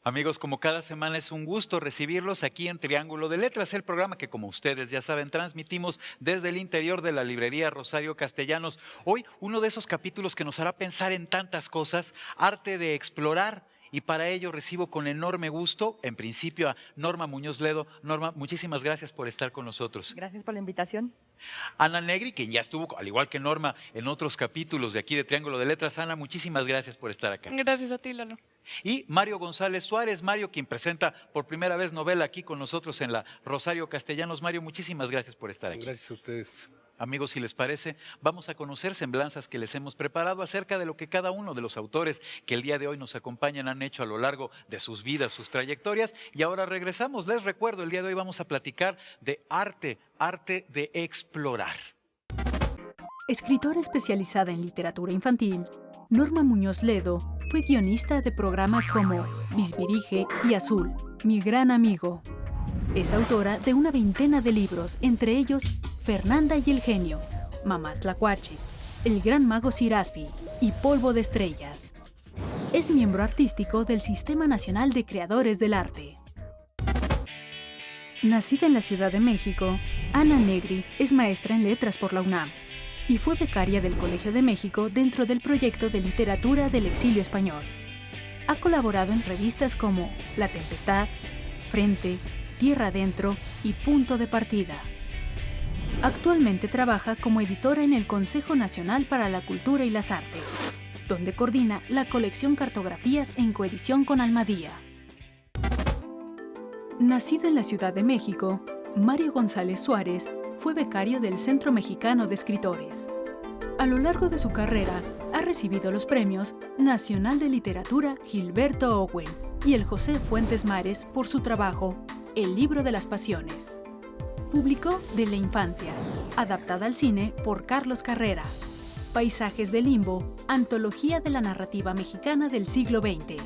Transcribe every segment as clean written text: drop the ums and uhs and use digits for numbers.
Amigos, como cada semana es un gusto recibirlos aquí en Triángulo de Letras, el programa que, como ustedes ya saben, transmitimos desde el interior de la librería Rosario Castellanos. Hoy, uno de esos capítulos que nos hará pensar en tantas cosas, arte de explorar. Y para ello recibo con enorme gusto, en principio, a Norma Muñoz Ledo. Norma, muchísimas gracias por estar con nosotros. Gracias por la invitación. Ana Negri, quien ya estuvo, al igual que Norma, en otros capítulos de aquí de Triángulo de Letras. Ana, muchísimas gracias por estar acá. Gracias a ti, Lalo. Y Mario González Suárez, Mario, quien presenta por primera vez novela aquí con nosotros en la Rosario Castellanos. Mario, muchísimas gracias por estar aquí. Gracias a ustedes. Amigos, si les parece, vamos a conocer semblanzas que les hemos preparado acerca de lo que cada uno de los autores que el día de hoy nos acompañan han hecho a lo largo de sus vidas, sus trayectorias. Y ahora regresamos. Les recuerdo, el día de hoy vamos a platicar de arte de explorar. Escritora especializada en literatura infantil, Norma Muñoz Ledo fue guionista de programas como Bisbirige y Azul, Mi Gran Amigo. Es autora de una veintena de libros, entre ellos Fernanda y el Genio, Mamá Tlacuache, El Gran Mago Sirasfi y Polvo de Estrellas. Es miembro artístico del Sistema Nacional de Creadores del Arte. Nacida en la Ciudad de México, Ana Negri es maestra en letras por la UNAM y fue becaria del Colegio de México dentro del proyecto de literatura del exilio español. Ha colaborado en revistas como La Tempestad, Frente, Tierra Adentro y Punto de Partida. Actualmente trabaja como editora en el Consejo Nacional para la Cultura y las Artes, donde coordina la colección Cartografías en coedición con Almadía. Nacido en la Ciudad de México, Mario González Suárez fue becario del Centro Mexicano de Escritores. A lo largo de su carrera, ha recibido los premios Nacional de Literatura Gilberto Owen y el José Fuentes Mares por su trabajo El Libro de las Pasiones. Publicó De la Infancia, adaptada al cine por Carlos Carrera. Paisajes de Limbo, antología de la narrativa mexicana del siglo XX.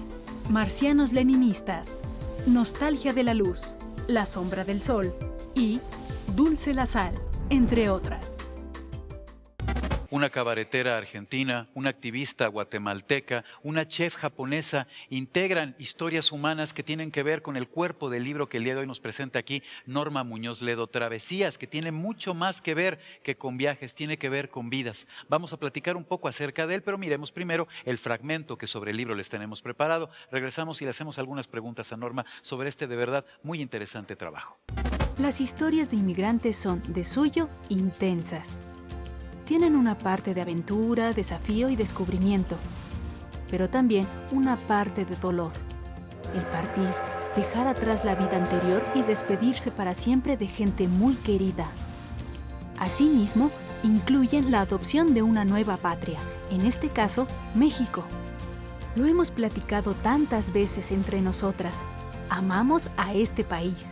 Marcianos leninistas, Nostalgia de la luz, La sombra del sol y Dulce la sal, entre otras. Una cabaretera argentina, una activista guatemalteca, una chef japonesa, integran historias humanas que tienen que ver con el cuerpo del libro que el día de hoy nos presenta aquí Norma Muñoz Ledo, Travesías, que tiene mucho más que ver que con viajes, tiene que ver con vidas. Vamos a platicar un poco acerca de él, pero miremos primero el fragmento que sobre el libro les tenemos preparado. Regresamos y le hacemos algunas preguntas a Norma sobre este de verdad muy interesante trabajo. Las historias de inmigrantes son, de suyo, intensas. Tienen una parte de aventura, desafío y descubrimiento, pero también una parte de dolor. El partir, dejar atrás la vida anterior y despedirse para siempre de gente muy querida. Asimismo, incluyen la adopción de una nueva patria, en este caso, México. Lo hemos platicado tantas veces entre nosotras. Amamos a este país,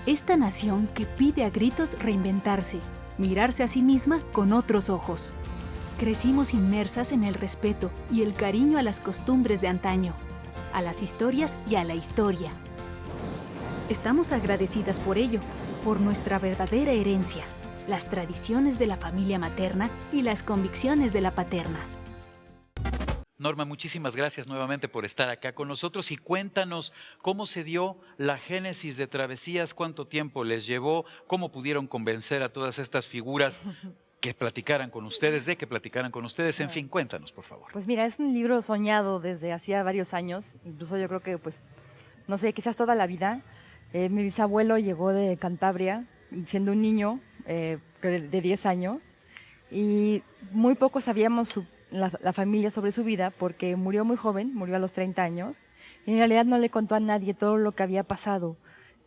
esta nación que pide a gritos reinventarse, mirarse a sí misma con otros ojos. Crecimos inmersas en el respeto y el cariño a las costumbres de antaño, a las historias y a la historia. Estamos agradecidas por ello, por nuestra verdadera herencia, las tradiciones de la familia materna y las convicciones de la paterna. Norma, muchísimas gracias nuevamente por estar acá con nosotros y cuéntanos cómo se dio la génesis de Travesías, cuánto tiempo les llevó, cómo pudieron convencer a todas estas figuras que platicaran con ustedes, en fin, cuéntanos, por favor. Pues mira, es un libro soñado desde hacía varios años, incluso yo creo que, no sé, quizás toda la vida. Mi bisabuelo llegó de Cantabria siendo un niño de 10 años y muy poco sabíamos la familia sobre su vida porque murió muy joven, murió a los 30 años y en realidad no le contó a nadie todo lo que había pasado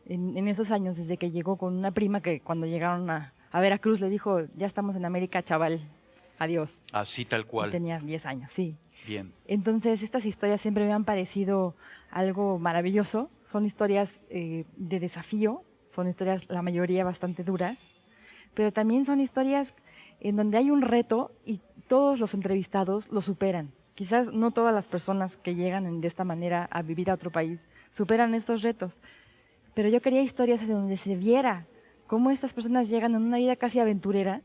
en esos años desde que llegó con una prima que cuando llegaron a Veracruz le dijo, ya estamos en América, chaval, adiós. Así tal cual. Y tenía 10 años, sí. Bien. Entonces, estas historias siempre me han parecido algo maravilloso. Son historias de desafío, son historias, la mayoría, bastante duras, pero también son historias en donde hay un reto y todos los entrevistados lo superan. Quizás no todas las personas que llegan de esta manera a vivir a otro país superan estos retos, pero yo quería historias en donde se viera cómo estas personas llegan a una vida casi aventurera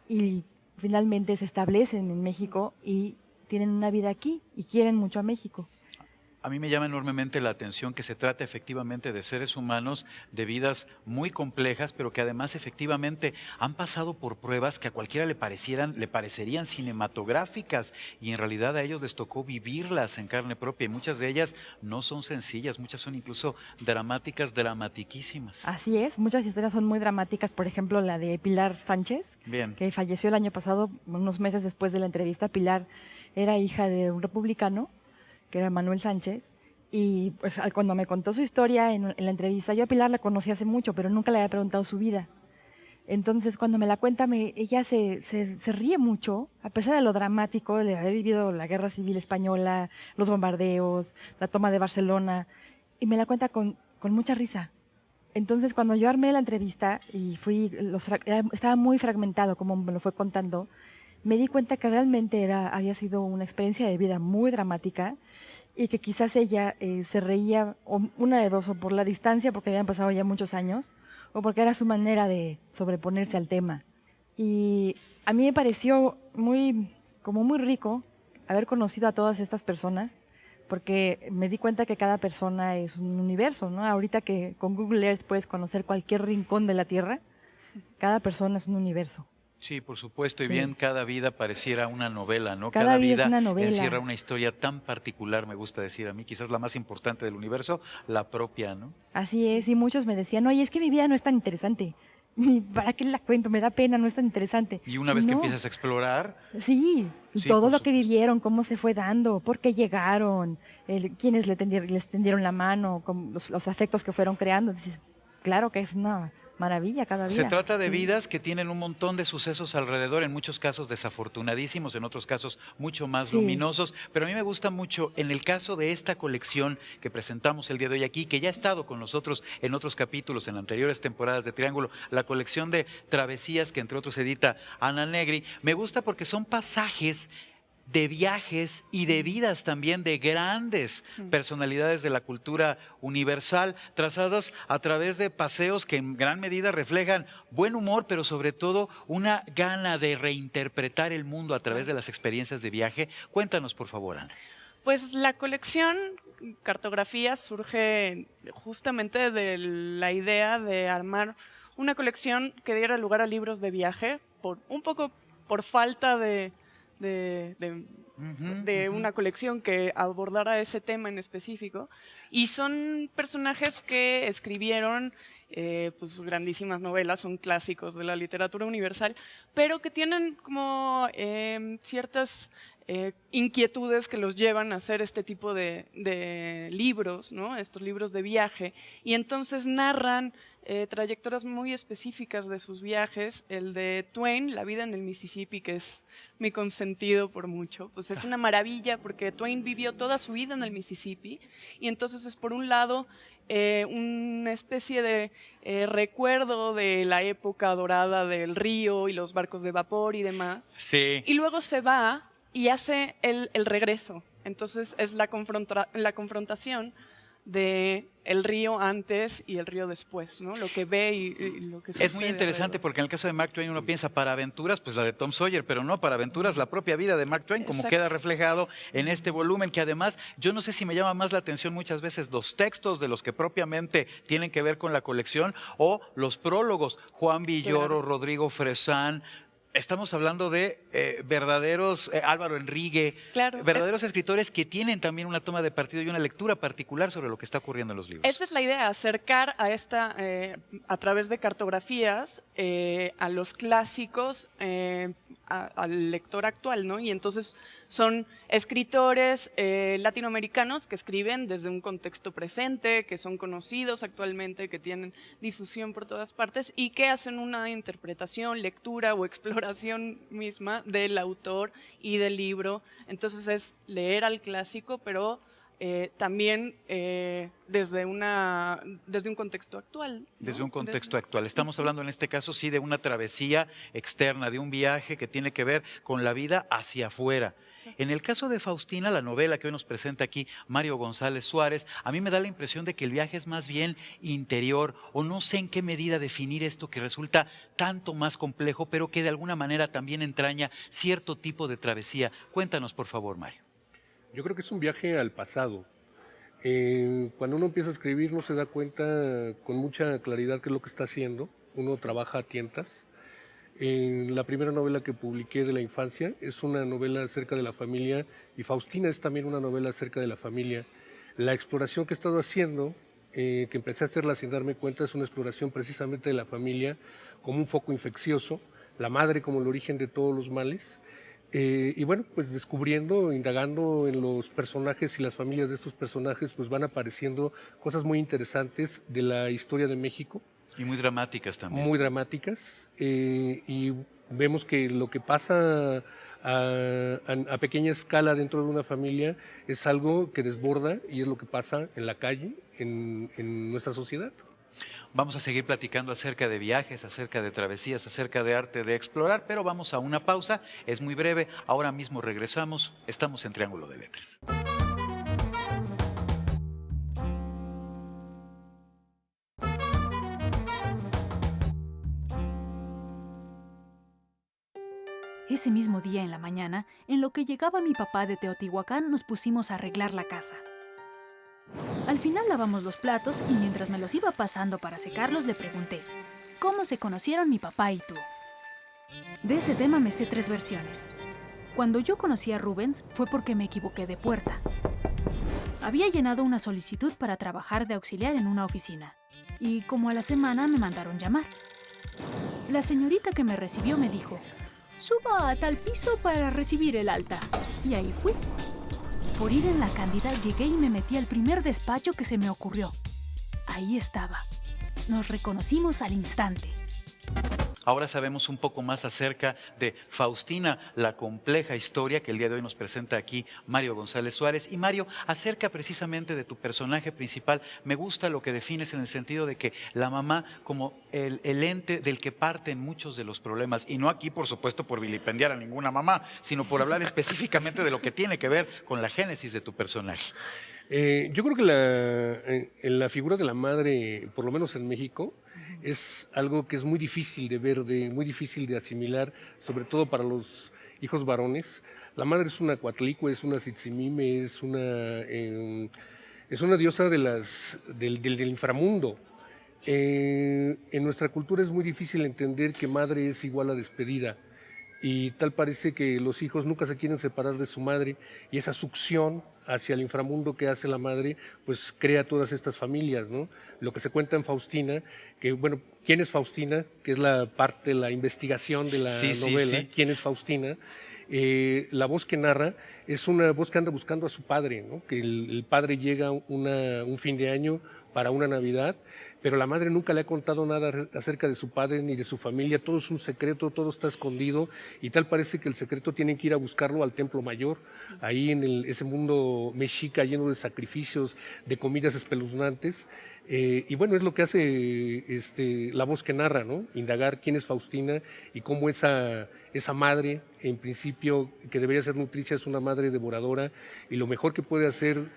y finalmente se establecen en México y tienen una vida aquí y quieren mucho a México. A mí me llama enormemente la atención que se trata efectivamente de seres humanos de vidas muy complejas, pero que además efectivamente han pasado por pruebas que a cualquiera le parecerían cinematográficas, y en realidad a ellos les tocó vivirlas en carne propia, y muchas de ellas no son sencillas, muchas son incluso dramáticas, dramatiquísimas. Así es, muchas historias son muy dramáticas, por ejemplo la de Pilar Sánchez, Bien. que falleció el año pasado, unos meses después de la entrevista. Pilar era hija de un republicano, que era Manuel Sánchez, y pues cuando me contó su historia en la entrevista, yo a Pilar la conocí hace mucho, pero nunca le había preguntado su vida. Entonces cuando me la cuenta, ella se ríe mucho, a pesar de lo dramático, de haber vivido la Guerra Civil Española, los bombardeos, la toma de Barcelona, y me la cuenta con mucha risa. Entonces cuando yo armé la entrevista y estaba muy fragmentado como me lo fue contando, me di cuenta que realmente había sido una experiencia de vida muy dramática y que quizás ella se reía, o una de dos, o por la distancia, porque habían pasado ya muchos años, o porque era su manera de sobreponerse al tema. Y a mí me pareció como muy rico haber conocido a todas estas personas, porque me di cuenta que cada persona es un universo, ¿no? Ahorita que con Google Earth puedes conocer cualquier rincón de la Tierra, cada persona es un universo. Sí, por supuesto, y Sí. bien, cada vida pareciera una novela, ¿no? Cada vida es vida una novela. encierra una historia tan particular, me gusta decir a mí, quizás la más importante del universo, la propia, ¿no? Así es, y muchos me decían, oye, es que mi vida no es tan interesante. ¿Para qué la cuento? Me da pena, no es tan interesante. Y una vez que No, empiezas a explorar, sí, sí, todo por lo que supuesto. vivieron, cómo se fue dando, por qué llegaron, quiénes les tendieron la mano, los afectos que fueron creando. Dices, claro que es una maravilla cada Se día. trata de Sí. vidas que tienen un montón de sucesos alrededor, en muchos casos desafortunadísimos, en otros casos mucho más Sí. luminosos, pero a mí me gusta mucho, en el caso de esta colección que presentamos el día de hoy aquí, que ya ha estado con nosotros en otros capítulos, en anteriores temporadas de Triángulo, la colección de travesías que entre otros edita Ana Negri, me gusta porque son pasajes de viajes y de vidas también de grandes personalidades de la cultura universal, trazadas a través de paseos que en gran medida reflejan buen humor, pero sobre todo una gana de reinterpretar el mundo a través de las experiencias de viaje. Cuéntanos, por favor, Ana. Pues la colección Cartografías surge justamente de la idea de armar una colección que diera lugar a libros de viaje, un poco por falta de una colección que abordara ese tema en específico. Y son personajes que escribieron pues grandísimas novelas, son clásicos de la literatura universal, pero que tienen como ciertas inquietudes que los llevan a hacer este tipo de libros, ¿no? Estos libros de viaje, y entonces narran trayectorias muy específicas de sus viajes. El de Twain, La vida en el Mississippi, que es mi consentido por mucho, pues es una maravilla porque Twain vivió toda su vida en el Mississippi, y entonces es por un lado una especie de recuerdo de la época dorada del río y los barcos de vapor y demás. Sí. Y luego se va y hace el regreso. Entonces es la confrontación de el río antes y el río después, ¿no? Lo que ve y lo que sucede. Es muy interesante alrededor. porque en el caso de Mark Twain uno piensa para aventuras, pues la de Tom Sawyer, pero no, para aventuras la propia vida de Mark Twain, como Exacto. queda reflejado en este volumen, que además yo no sé si me llama más la atención muchas veces los textos de los que propiamente tienen que ver con la colección o los prólogos. Juan Villoro, Claro. Rodrigo Fresán. Estamos hablando de verdaderos, Álvaro Enrique, Claro. verdaderos escritores que tienen también una toma de partido y una lectura particular sobre lo que está ocurriendo en los libros. Esa es la idea, acercar a a través de cartografías, a los clásicos al lector actual, ¿no? Y entonces Son escritores latinoamericanos que escriben desde un contexto presente, que son conocidos actualmente, que tienen difusión por todas partes y que hacen una interpretación, lectura o exploración misma del autor y del libro. Entonces es leer al clásico, pero también desde un contexto actual, ¿no? Desde un contexto actual. Estamos hablando en este caso sí de una travesía externa, de un viaje que tiene que ver con la vida hacia afuera. Sí. En el caso de Faustina, la novela que hoy nos presenta aquí Mario González Suárez, a mí me da la impresión de que el viaje es más bien interior, o no sé en qué medida definir esto que resulta tanto más complejo, pero que de alguna manera también entraña cierto tipo de travesía. Cuéntanos, por favor, Mario. Yo creo que es un viaje al pasado. Cuando uno empieza a escribir no se da cuenta con mucha claridad qué es lo que está haciendo. Uno trabaja a tientas. La primera novela que publiqué de la infancia es una novela acerca de la familia y Faustina es también una novela acerca de la familia. La exploración que he estado haciendo, que empecé a hacerla sin darme cuenta, es una exploración precisamente de la familia como un foco infeccioso, la madre como el origen de todos los males. Y bueno, pues descubriendo, indagando en los personajes y las familias de estos personajes, pues van apareciendo cosas muy interesantes de la historia de México. Y muy dramáticas también. Muy dramáticas. Y vemos que lo que pasa a pequeña escala dentro de una familia es algo que desborda y es lo que pasa en la calle, en nuestra sociedad. Vamos a seguir platicando acerca de viajes, acerca de travesías, acerca de arte de explorar, pero vamos a una pausa, es muy breve, ahora mismo regresamos, estamos en Triángulo de Letras. Ese mismo día en la mañana, en lo que llegaba mi papá de Teotihuacán, nos pusimos a arreglar la casa. Al final lavamos los platos y mientras me los iba pasando para secarlos le pregunté, ¿cómo se conocieron mi papá y tú? De ese tema me sé 3 versiones. Cuando yo conocí a Rubens fue porque me equivoqué de puerta. Había llenado una solicitud para trabajar de auxiliar en una oficina y como a la semana me mandaron llamar. La señorita que me recibió me dijo, suba a tal piso para recibir el alta. Y ahí fui. Por ir en la Cándida llegué y me metí al primer despacho que se me ocurrió. Ahí estaba. Nos reconocimos al instante. Ahora sabemos un poco más acerca de Faustina, la compleja historia que el día de hoy nos presenta aquí Mario González Suárez. Y Mario, acerca precisamente de tu personaje principal, me gusta lo que defines en el sentido de que la mamá como el ente del que parten muchos de los problemas, y no aquí por supuesto por vilipendiar a ninguna mamá, sino por hablar específicamente de lo que tiene que ver con la génesis de tu personaje. Yo creo que la figura de la madre, por lo menos en México, es algo que es muy difícil de ver, muy difícil de asimilar, sobre todo para los hijos varones. La madre es una Coatlicue, es una Tzitzimime, es una diosa del inframundo. En nuestra cultura es muy difícil entender que madre es igual a despedida. Y tal parece que los hijos nunca se quieren separar de su madre y esa succión hacia el inframundo que hace la madre, pues crea todas estas familias, ¿no? Lo que se cuenta en Faustina, que bueno, ¿quién es Faustina? Que es la parte, la investigación de la novela, sí. ¿Quién es Faustina? La voz que narra es una voz que anda buscando a su padre, ¿no? Que el padre llega un fin de año para una Navidad, pero la madre nunca le ha contado nada acerca de su padre ni de su familia, todo es un secreto, todo está escondido y tal parece que el secreto tienen que ir a buscarlo al Templo Mayor, ahí en ese mundo mexica lleno de sacrificios, de comidas espeluznantes. Y bueno, es lo que hace la voz que narra, ¿no? Indagar quién es Faustina y cómo esa madre, en principio, que debería ser nutricia, es una madre devoradora y lo mejor que puede hacer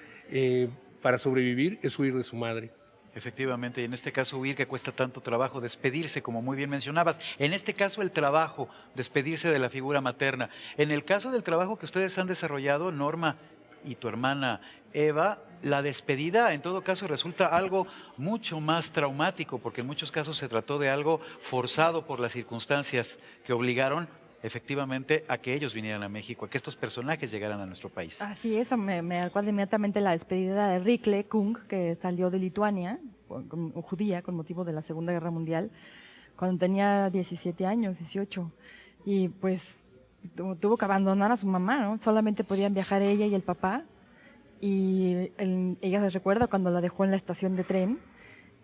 para sobrevivir es huir de su madre. Efectivamente, y en este caso huir que cuesta tanto trabajo, despedirse, como muy bien mencionabas. En este caso el trabajo, despedirse de la figura materna. En el caso del trabajo que ustedes han desarrollado, Norma y tu hermana Eva, la despedida en todo caso resulta algo mucho más traumático, porque en muchos casos se trató de algo forzado por las circunstancias que obligaron efectivamente a que ellos vinieran a México, a que estos personajes llegaran a nuestro país. Así es, me acuerdo inmediatamente la despedida de Rykle Kung, que salió de Lituania, judía, con motivo de la Segunda Guerra Mundial, cuando tenía 17 años, 18. Y pues tuvo que abandonar a su mamá, ¿no? Solamente podían viajar ella y el papá. Y ella se recuerda cuando la dejó en la estación de tren,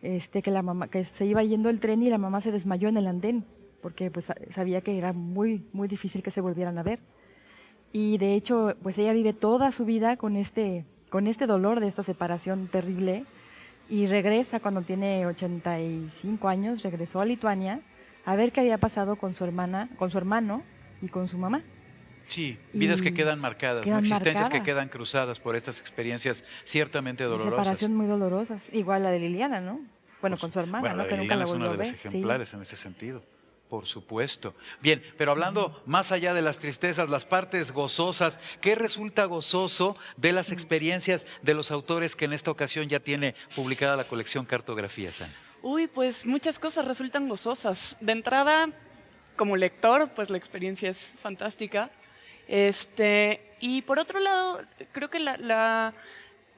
que se iba yendo el tren y la mamá se desmayó en el andén, porque pues sabía que era muy, muy difícil que se volvieran a ver. Y de hecho, pues ella vive toda su vida con este dolor de esta separación terrible, y regresa cuando tiene 85 años, regresó a Lituania a ver qué había pasado con su hermano y con su mamá. Sí, vidas que quedan marcadas, quedan existencias que marcadas. quedan cruzadas por estas experiencias ciertamente De dolorosas. separación muy dolorosas, igual la de Liliana, ¿no? Bueno, Por con su- su hermana, bueno, ¿no? la Que de nunca Liliana la es uno volvió de a los ver. Sí. ejemplares en ese sentido, por supuesto. Bien, pero hablando más allá de las tristezas, las partes gozosas, ¿qué resulta gozoso de las experiencias de los autores que en esta ocasión ya tiene publicada la colección Cartografías, Ana? Uy, pues muchas cosas resultan gozosas. De entrada, como lector, pues la experiencia es fantástica. Y por otro lado, creo que la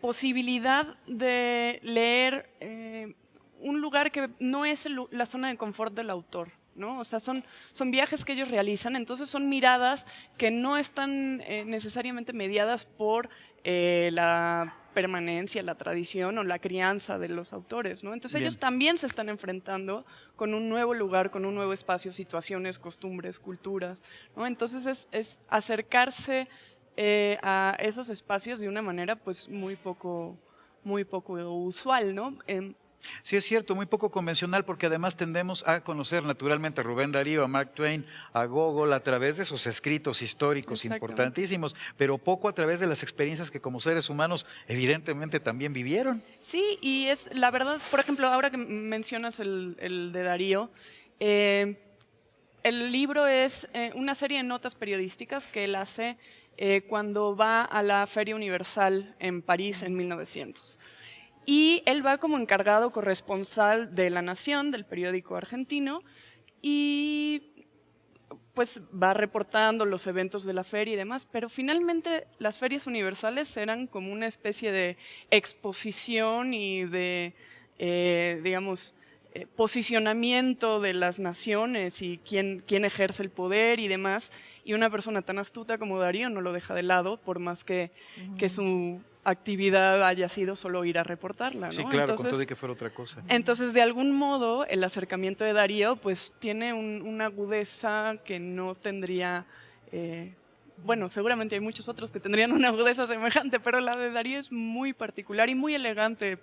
posibilidad de leer un lugar que no es la zona de confort del autor, ¿no? O sea, son viajes que ellos realizan, entonces son miradas que no están necesariamente mediadas por la permanencia, la tradición o la crianza de los autores, ¿no? Entonces Bien. ellos también se están enfrentando con un nuevo lugar, con un nuevo espacio, situaciones, costumbres, culturas, ¿no? Entonces es acercarse a esos espacios de una manera pues muy poco usual, ¿no? Sí, es cierto, muy poco convencional, porque además tendemos a conocer naturalmente a Rubén Darío, a Mark Twain, a Gogol a través de sus escritos históricos Exactamente. importantísimos, pero poco a través de las experiencias que como seres humanos evidentemente también vivieron. Sí, y es la verdad, por ejemplo, ahora que mencionas el de Darío, el libro es una serie de notas periodísticas que él hace cuando va a la Feria Universal en París en 1900. Y él va como encargado corresponsal de La Nación, del periódico argentino, y pues va reportando los eventos de la feria y demás, pero finalmente las ferias universales eran como una especie de exposición y de, digamos, posicionamiento de las naciones y quién ejerce el poder y demás, y una persona tan astuta como Darío no lo deja de lado, por más que su actividad haya sido solo ir a reportarla, ¿no? Sí, claro, con Entonces, todo y que fuera otra cosa. entonces, de algún modo, el acercamiento de Darío pues tiene una agudeza que no tendría, bueno, seguramente hay muchos otros que tendrían una agudeza semejante, pero la de Darío es muy particular y muy elegante.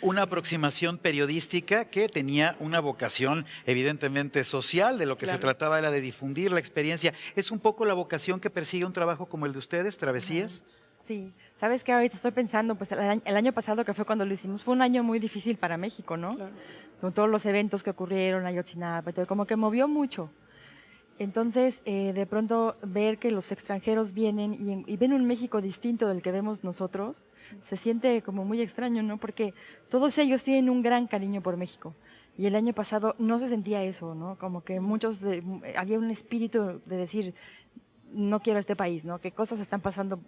Una aproximación periodística que tenía una vocación evidentemente social, de lo que se Claro. trataba era de difundir la experiencia. ¿Es un poco la vocación que persigue un trabajo como el de ustedes, Travesías? Sí, sabes que ahorita estoy pensando, pues el año pasado, que fue cuando lo hicimos, fue un año muy difícil para México, ¿no? Claro. Con todos los eventos que ocurrieron, Ayotzinapa, y todo, como que movió mucho. Entonces, de pronto ver que los extranjeros vienen y ven un México distinto del que vemos nosotros, se siente como muy extraño, ¿no? Porque todos ellos tienen un gran cariño por México. Y el año pasado no se sentía eso, ¿no? Como que había un espíritu de decir, no quiero este país, ¿no? Que cosas están pasando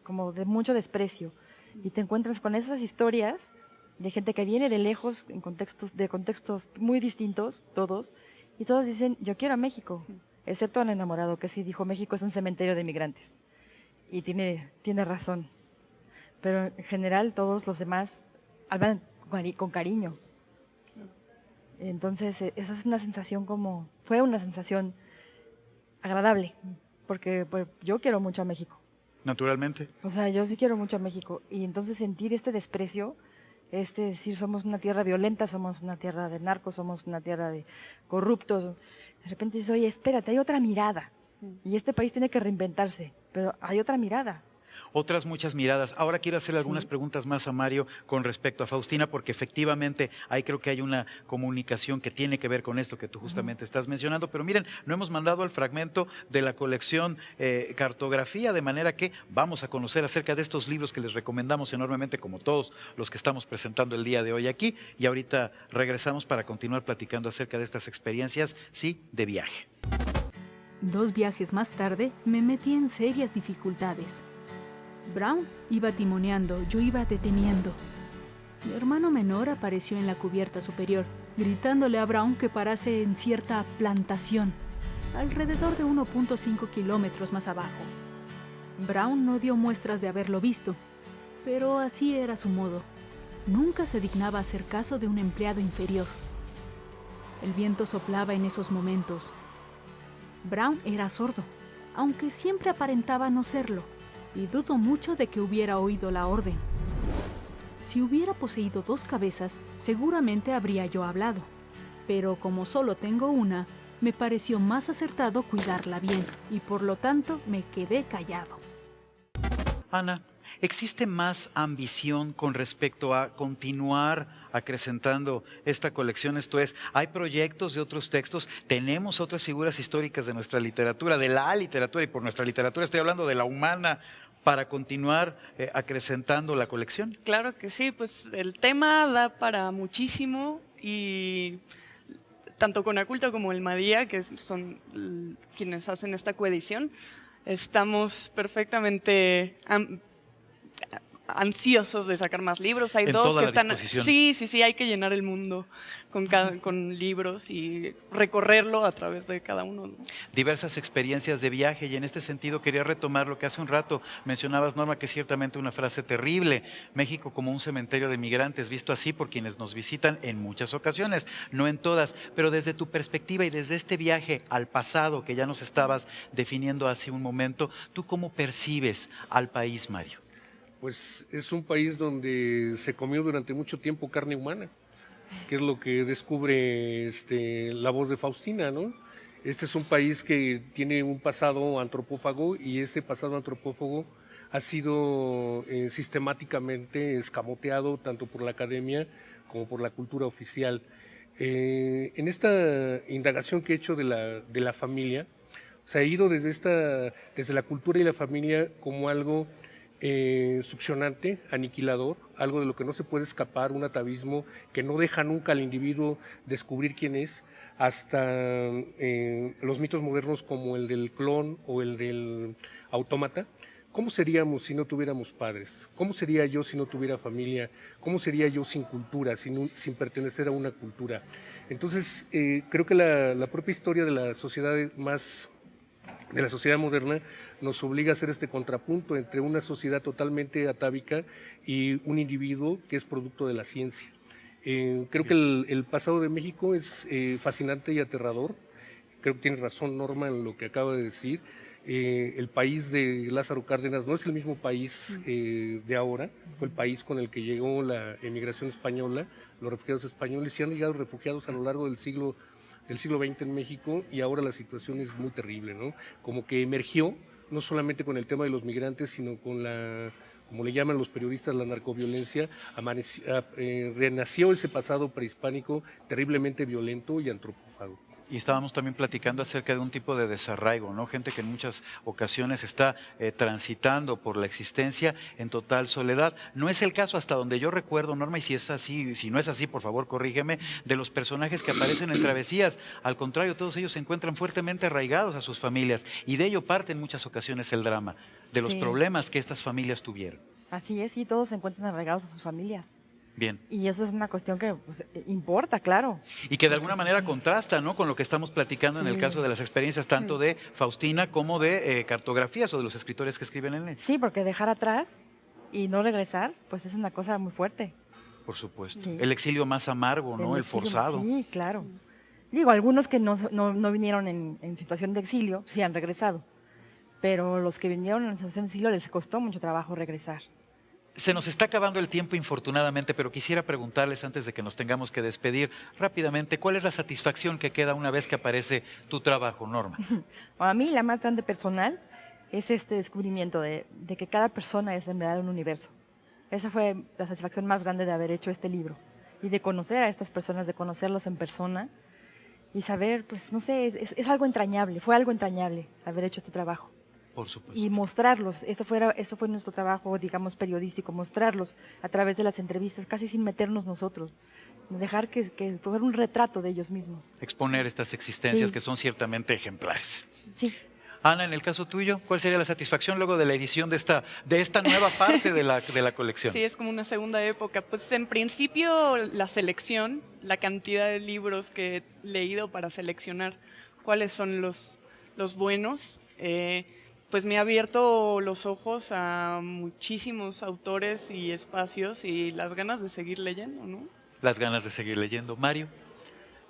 como de mucho desprecio. Y te encuentras con esas historias de gente que viene de lejos, de contextos muy distintos, todos, y todos dicen, yo quiero a México, excepto al enamorado, que sí dijo, México es un cementerio de migrantes. Y tiene razón. Pero en general todos los demás hablan con cariño. Entonces, eso es una sensación fue una sensación agradable, porque pues, yo quiero mucho a México. Naturalmente. O sea, yo sí quiero mucho a México. Y entonces sentir este desprecio, decir, somos una tierra violenta, somos una tierra de narcos, somos una tierra de corruptos. De repente dices, oye, espérate, hay otra mirada. Y este país tiene que reinventarse, pero hay otra mirada. Otras muchas miradas. Ahora quiero hacerle algunas preguntas más a Mario con respecto a Faustina, porque efectivamente ahí creo que hay una comunicación que tiene que ver con esto que tú justamente estás mencionando. Pero miren, no hemos mandado el fragmento de la colección Cartografía, de manera que vamos a conocer acerca de estos libros que les recomendamos enormemente, como todos los que estamos presentando el día de hoy aquí. Y ahorita regresamos para continuar platicando acerca de estas experiencias, sí, de viaje. 2 viajes más tarde, me metí en serias dificultades. Brown iba timoneando, yo iba deteniendo. Mi hermano menor apareció en la cubierta superior, gritándole a Brown que parase en cierta plantación. alrededor de 1.5 kilómetros más abajo. Brown no dio muestras de haberlo visto, pero así era su modo. Nunca se dignaba hacer caso de un empleado inferior. El viento soplaba en esos momentos. Brown era sordo, aunque siempre aparentaba no serlo, y dudo mucho de que hubiera oído la orden. Si hubiera poseído 2 cabezas, seguramente habría yo hablado, pero como solo tengo una, me pareció más acertado cuidarla bien, y por lo tanto me quedé callado. Ana, ¿existe más ambición con respecto a continuar acrecentando esta colección? Esto es, ¿hay proyectos de otros textos? ¿Tenemos otras figuras históricas de nuestra literatura, de la literatura? Y por nuestra literatura estoy hablando de la humana, para continuar acrecentando la colección. Claro que sí, pues el tema da para muchísimo y tanto Conaculta como el Madía, que son quienes hacen esta coedición, estamos perfectamente ansiosos de sacar más libros. Hay En 2 toda que la están... disposición. Sí, hay que llenar el mundo con libros y recorrerlo a través de cada uno. Diversas experiencias de viaje, y en este sentido quería retomar lo que hace un rato mencionabas, Norma, que es ciertamente una frase terrible: México como un cementerio de migrantes, visto así por quienes nos visitan en muchas ocasiones, no en todas, pero desde tu perspectiva y desde este viaje al pasado que ya nos estabas definiendo hace un momento, ¿tú cómo percibes al país, Mario? Pues es un país donde se comió durante mucho tiempo carne humana, que es lo que descubre la voz de Faustina, ¿no? Este es un país que tiene un pasado antropófago, y ese pasado antropófago ha sido sistemáticamente escamoteado tanto por la academia como por la cultura oficial. En esta indagación que he hecho de la familia, se ha ido desde la cultura y la familia como algo succionante, aniquilador, algo de lo que no se puede escapar, un atavismo que no deja nunca al individuo descubrir quién es, hasta los mitos modernos como el del clon o el del autómata. ¿Cómo seríamos si no tuviéramos padres? ¿Cómo sería yo si no tuviera familia? ¿Cómo sería yo sin cultura, sin pertenecer a una cultura? Entonces, creo que la propia historia de la sociedad moderna nos obliga a hacer este contrapunto entre una sociedad totalmente atávica y un individuo que es producto de la ciencia. Creo que el pasado de México es fascinante y aterrador. Creo que tiene razón Norma en lo que acaba de decir. El país de Lázaro Cárdenas no es el mismo país de ahora. Fue el país con el que llegó la emigración española, los refugiados españoles, y han llegado refugiados a lo largo del siglo XX en México, y ahora la situación es muy terrible, ¿no? Como que emergió, no solamente con el tema de los migrantes, sino con como le llaman los periodistas, la narcoviolencia. Renació ese pasado prehispánico terriblemente violento y antropófago. Y estábamos también platicando acerca de un tipo de desarraigo, ¿no? Gente que en muchas ocasiones está transitando por la existencia en total soledad. No es el caso, hasta donde yo recuerdo, Norma, y si es así, si no es así, por favor, corrígeme, de los personajes que aparecen en Travesías. Al contrario, todos ellos se encuentran fuertemente arraigados a sus familias, y de ello parte en muchas ocasiones el drama, de los problemas que estas familias tuvieron. Así es, y todos se encuentran arraigados a sus familias. Bien. Y eso es una cuestión que pues, importa, claro. Y que de alguna manera contrasta, ¿no?, con lo que estamos platicando en el caso de las experiencias tanto de Faustina como de cartografías o de los escritores que escriben en él. Sí, porque dejar atrás y no regresar, pues es una cosa muy fuerte. Por supuesto. Sí. El exilio más amargo, ¿no? El forzado. Sí, claro. Digo, algunos que no vinieron en situación de exilio, sí han regresado. Pero los que vinieron en situación de exilio les costó mucho trabajo regresar. Se nos está acabando el tiempo, infortunadamente, pero quisiera preguntarles, antes de que nos tengamos que despedir rápidamente, ¿cuál es la satisfacción que queda una vez que aparece tu trabajo, Norma? A mí la más grande personal es este descubrimiento de que cada persona es en verdad un universo. Esa fue la satisfacción más grande de haber hecho este libro y de conocer a estas personas, de conocerlos en persona y saber, pues no sé, es algo entrañable, fue algo entrañable haber hecho este trabajo. Por supuesto. Y mostrarlos, eso fue nuestro trabajo, digamos, periodístico, mostrarlos a través de las entrevistas, casi sin meternos nosotros, dejar que fuera un retrato de ellos mismos. Exponer estas existencias que son ciertamente ejemplares. Sí. Ana, en el caso tuyo, ¿cuál sería la satisfacción luego de la edición de esta nueva parte de la colección? Sí, es como una segunda época. Pues en principio la selección, la cantidad de libros que he leído para seleccionar cuáles son los los buenos, pues me ha abierto los ojos a muchísimos autores y espacios y las ganas de seguir leyendo, ¿no? Las ganas de seguir leyendo. Mario.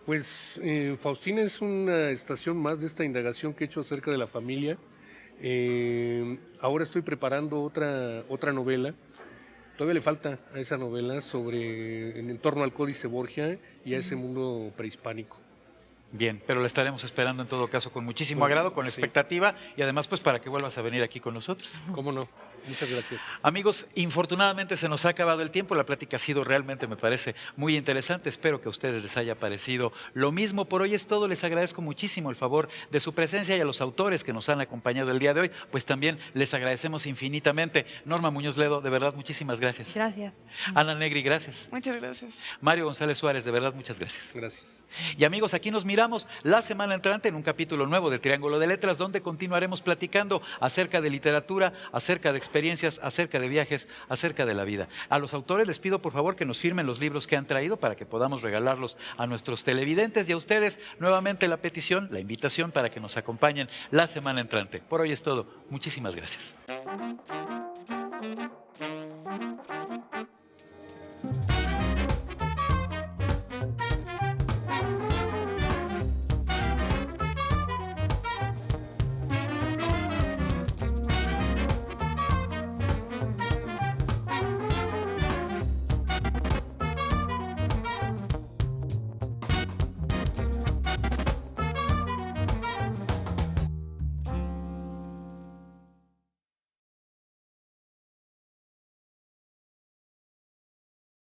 Pues Faustina es una estación más de esta indagación que he hecho acerca de la familia. Ahora estoy preparando otra novela. Todavía le falta a esa novela en torno al Códice Borgia y a ese mundo prehispánico. Bien, pero la estaremos esperando en todo caso con muchísimo agrado, con expectativa y además pues para que vuelvas a venir aquí con nosotros. ¿Cómo no? Muchas gracias. Amigos, infortunadamente se nos ha acabado el tiempo, la plática ha sido realmente, me parece, muy interesante, espero que a ustedes les haya parecido lo mismo. Por hoy es todo, les agradezco muchísimo el favor de su presencia y a los autores que nos han acompañado el día de hoy, pues también les agradecemos infinitamente. Norma Muñoz Ledo, de verdad, muchísimas gracias. Gracias. Ana Negri, gracias. Muchas gracias. Mario González Suárez, de verdad, muchas gracias. Gracias. Y amigos, aquí nos miramos la semana entrante en un capítulo nuevo de Triángulo de Letras, donde continuaremos platicando acerca de literatura, acerca de experiencias, acerca de viajes, acerca de la vida. A los autores les pido por favor que nos firmen los libros que han traído para que podamos regalarlos a nuestros televidentes y a ustedes nuevamente la petición, la invitación para que nos acompañen la semana entrante. Por hoy es todo. Muchísimas gracias.